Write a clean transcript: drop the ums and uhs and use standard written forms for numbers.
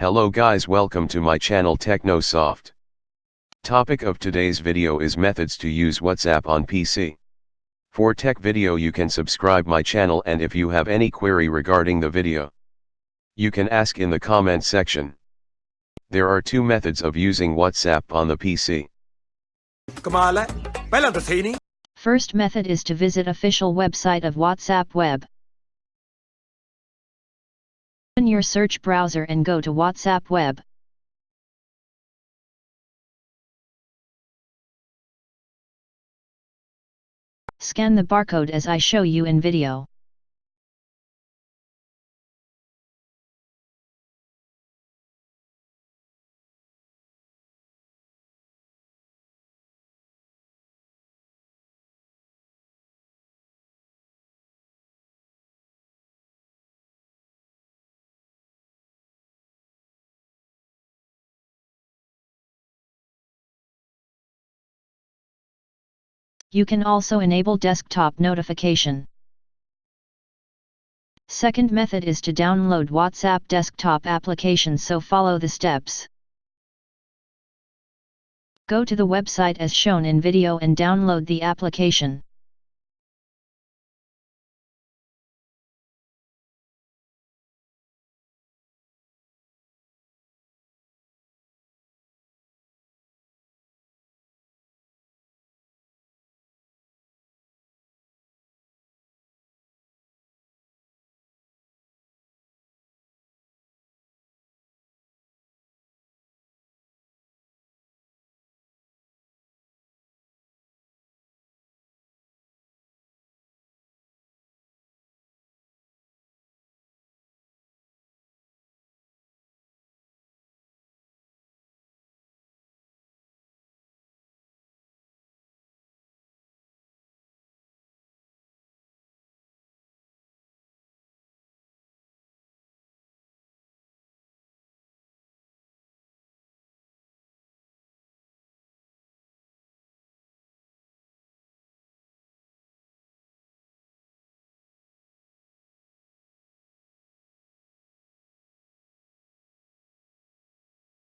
Hello guys, welcome to my channel Techno Sawft. Topic of today's video is methods to use WhatsApp on PC. For tech video you can subscribe my channel, and if you have any query regarding the video, you can ask in the comment section. There are two methods of using WhatsApp on the PC. First method is to visit official website of WhatsApp web. Open your search browser and go to WhatsApp web. Scan the barcode as I show you in video. You can also enable desktop notification. Second method is to download WhatsApp desktop application, so follow the steps. Go to the website as shown in video and download the application.